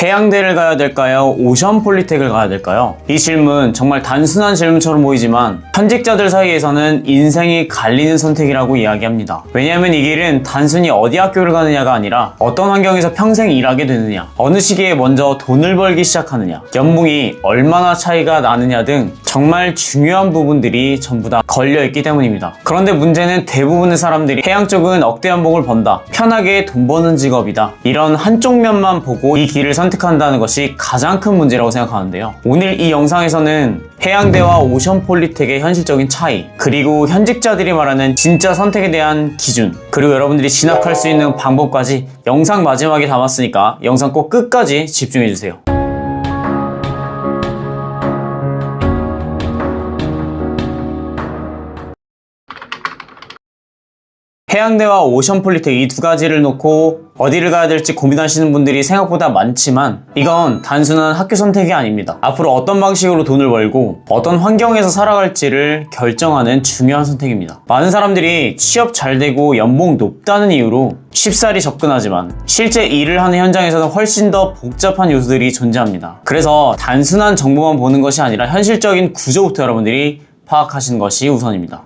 해양대를 가야 될까요? 오션폴리텍을 가야 될까요? 이 질문 정말 단순한 질문처럼 보이지만 현직자들 사이에서는 인생이 갈리는 선택이라고 이야기합니다. 왜냐하면 이 길은 단순히 어디 학교를 가느냐가 아니라 어떤 환경에서 평생 일하게 되느냐, 어느 시기에 먼저 돈을 벌기 시작하느냐, 연봉이 얼마나 차이가 나느냐 등 정말 중요한 부분들이 전부 다 걸려있기 때문입니다. 그런데 문제는 대부분의 사람들이 해양 쪽은 억대 연봉을 번다, 편하게 돈 버는 직업이다, 이런 한쪽 면만 보고 이 길을 선택한다는 것이 가장 큰 문제라고 생각하는데요. 오늘 이 영상에서는 해양대와 오션폴리텍의 현실적인 차이, 그리고 현직자들이 말하는 진짜 선택에 대한 기준, 그리고 여러분들이 진학할 수 있는 방법까지 영상 마지막에 담았으니까 영상 꼭 끝까지 집중해주세요. 해양대와 오션폴리텍 이 두 가지를 놓고 어디를 가야 될지 고민하시는 분들이 생각보다 많지만 이건 단순한 학교 선택이 아닙니다. 앞으로 어떤 방식으로 돈을 벌고 어떤 환경에서 살아갈지를 결정하는 중요한 선택입니다. 많은 사람들이 취업 잘 되고 연봉 높다는 이유로 쉽사리 접근하지만 실제 일을 하는 현장에서는 훨씬 더 복잡한 요소들이 존재합니다. 그래서 단순한 정보만 보는 것이 아니라 현실적인 구조부터 여러분들이 파악하시는 것이 우선입니다.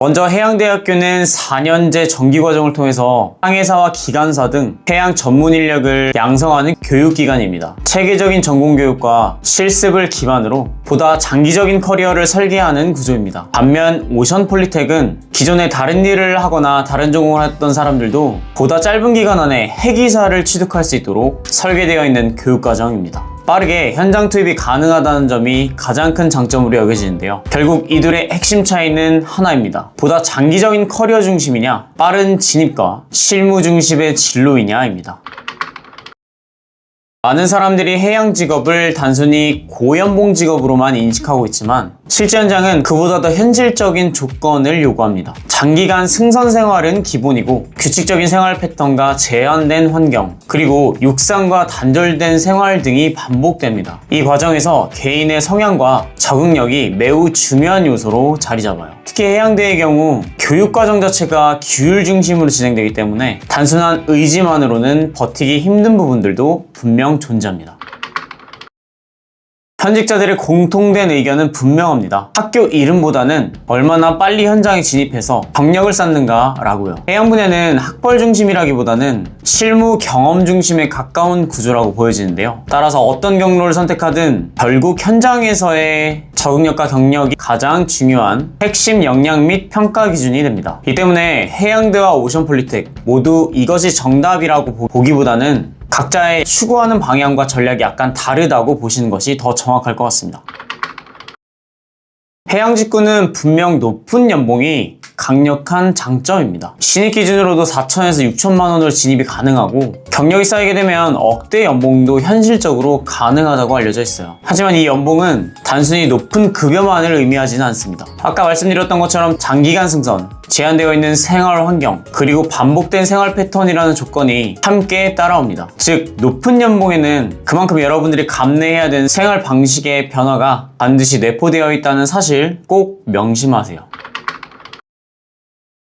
먼저 해양대학교는 4년제 정기과정을 통해서 항해사와 기관사 등 해양 전문 인력을 양성하는 교육기관입니다. 체계적인 전공교육과 실습을 기반으로 보다 장기적인 커리어를 설계하는 구조입니다. 반면 오션폴리텍은 기존에 다른 일을 하거나 다른 전공을 했던 사람들도 보다 짧은 기간 안에 해기사를 취득할 수 있도록 설계되어 있는 교육과정입니다. 빠르게 현장 투입이 가능하다는 점이 가장 큰 장점으로 여겨지는데요. 결국 이들의 핵심 차이는 하나입니다. 보다 장기적인 커리어 중심이냐, 빠른 진입과 실무 중심의 진로이냐입니다. 많은 사람들이 해양 직업을 단순히 고연봉 직업으로만 인식하고 있지만 실제 현장은 그보다 더 현실적인 조건을 요구합니다. 장기간 승선 생활은 기본이고 규칙적인 생활 패턴과 제한된 환경, 그리고 육상과 단절된 생활 등이 반복됩니다. 이 과정에서 개인의 성향과 적응력이 매우 중요한 요소로 자리 잡아요. 특히 해양대의 경우 교육과정 자체가 규율 중심으로 진행되기 때문에 단순한 의지만으로는 버티기 힘든 부분들도 분명 존재합니다. 현직자들의 공통된 의견은 분명합니다. 학교 이름보다는 얼마나 빨리 현장에 진입해서 경력을 쌓는가 라고요. 해양 분야는 학벌 중심이라기보다는 실무 경험 중심에 가까운 구조라고 보여지는데요. 따라서 어떤 경로를 선택하든 결국 현장에서의 적응력과 경력이 가장 중요한 핵심 역량 및 평가 기준이 됩니다. 이 때문에 해양대와 오션폴리텍 모두 이것이 정답이라고 보기보다는 각자의 추구하는 방향과 전략이 약간 다르다고 보시는 것이 더 정확할 것 같습니다. 해양 직구는 분명 높은 연봉이 강력한 장점입니다. 신입 기준으로도 4천에서 6천만 원으로 진입이 가능하고 경력이 쌓이게 되면 억대 연봉도 현실적으로 가능하다고 알려져 있어요. 하지만 이 연봉은 단순히 높은 급여만을 의미하지는 않습니다. 아까 말씀드렸던 것처럼 장기간 승선, 제한되어 있는 생활 환경, 그리고 반복된 생활 패턴이라는 조건이 함께 따라옵니다. 즉, 높은 연봉에는 그만큼 여러분들이 감내해야 되는 생활 방식의 변화가 반드시 내포되어 있다는 사실 꼭 명심하세요.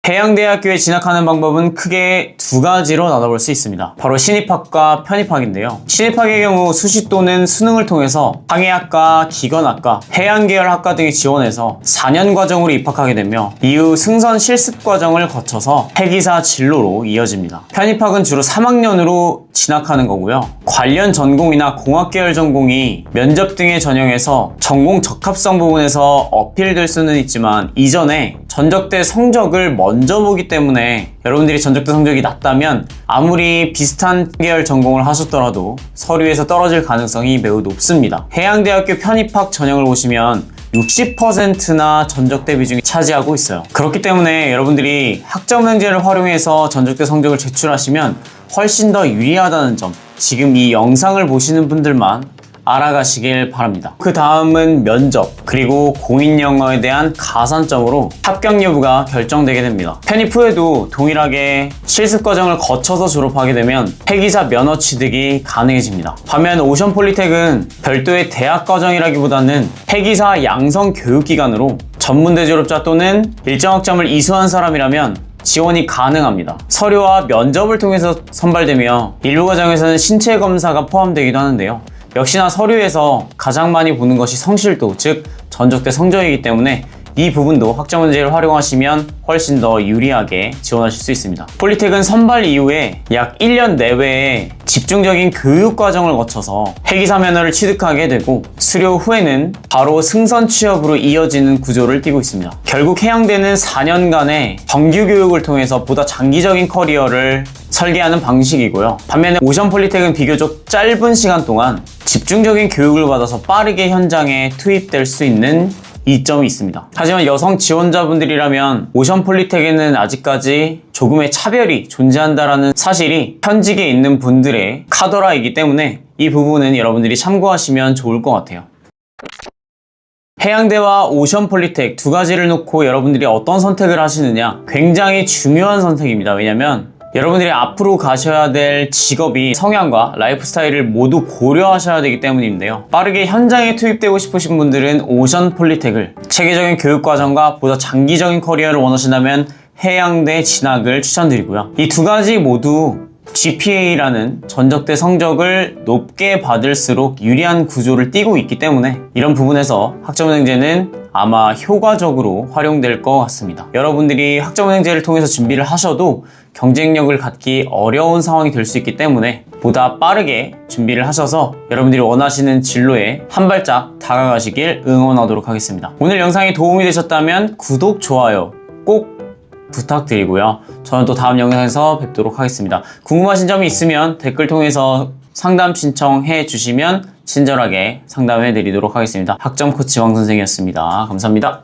해양대학교에 진학하는 방법은 크게 두 가지로 나눠볼 수 있습니다. 바로 신입학과 편입학인데요. 신입학의 경우 수시 또는 수능을 통해서 항해학과, 기관학과, 해양계열 학과 등에 지원해서 4년 과정으로 입학하게 되며 이후 승선 실습 과정을 거쳐서 해기사 진로로 이어집니다. 편입학은 주로 3학년으로 진학하는 거고요. 관련 전공이나 공학계열 전공이 면접 등에 전형해서 전공 적합성 부분에서 어필될 수는 있지만 이전에 전적대 성적을 먼저 보기 때문에 여러분들이 전적대 성적이 낮다면 아무리 비슷한 계열 전공을 하셨더라도 서류에서 떨어질 가능성이 매우 높습니다. 해양대학교 편입학 전형을 보시면 60%나 전적대 비중이 차지하고 있어요. 그렇기 때문에 여러분들이 학점행제를 활용해서 전적대 성적을 제출하시면 훨씬 더 유리하다는 점, 지금 이 영상을 보시는 분들만 알아가시길 바랍니다. 그 다음은 면접, 그리고 공인영어에 대한 가산점으로 합격 여부가 결정되게 됩니다. 편입 후에도 동일하게 실습 과정을 거쳐서 졸업하게 되면 해기사 면허 취득이 가능해집니다. 반면 오션폴리텍은 별도의 대학 과정이라기보다는 해기사 양성 교육기관으로 전문대 졸업자 또는 일정 학점을 이수한 사람이라면 지원이 가능합니다. 서류와 면접을 통해서 선발되며 일부 과정에서는 신체 검사가 포함되기도 하는데요. 역시나 서류에서 가장 많이 보는 것이 성실도, 즉 전적대 성적이기 때문에 이 부분도 학점문제를 활용하시면 훨씬 더 유리하게 지원하실 수 있습니다. 폴리텍은 선발 이후에 약 1년 내외에 집중적인 교육 과정을 거쳐서 회계사 면허를 취득하게 되고 수료 후에는 바로 승선 취업으로 이어지는 구조를 띠고 있습니다. 결국 해양대는 4년간의 정규 교육을 통해서 보다 장기적인 커리어를 설계하는 방식이고요. 반면에 오션폴리텍은 비교적 짧은 시간 동안 집중적인 교육을 받아서 빠르게 현장에 투입될 수 있는 이점이 있습니다. 하지만 여성 지원자분들이라면 오션폴리텍에는 아직까지 조금의 차별이 존재한다는 사실이 현직에 있는 분들의 카더라이기 때문에 이 부분은 여러분들이 참고하시면 좋을 것 같아요. 해양대와 오션폴리텍 두 가지를 놓고 여러분들이 어떤 선택을 하시느냐, 굉장히 중요한 선택입니다. 왜냐면 여러분들이 앞으로 가셔야 될 직업이 성향과 라이프 스타일을 모두 고려하셔야 되기 때문인데요. 빠르게 현장에 투입되고 싶으신 분들은 오션폴리텍을, 체계적인 교육과정과 보다 장기적인 커리어를 원하신다면 해양대 진학을 추천드리고요. 이 두 가지 모두 GPA라는 전적대 성적을 높게 받을수록 유리한 구조를 띠고 있기 때문에 이런 부분에서 학점은행제는 아마 효과적으로 활용될 것 같습니다. 여러분들이 학점은행제를 통해서 준비를 하셔도 경쟁력을 갖기 어려운 상황이 될 수 있기 때문에 보다 빠르게 준비를 하셔서 여러분들이 원하시는 진로에 한 발짝 다가가시길 응원하도록 하겠습니다. 오늘 영상이 도움이 되셨다면 구독, 좋아요 꼭 부탁드리고요. 저는 또 다음 영상에서 뵙도록 하겠습니다. 궁금하신 점이 있으면 댓글 통해서 상담 신청해 주시면 친절하게 상담해 드리도록 하겠습니다. 학점코치 왕 선생이었습니다. 감사합니다.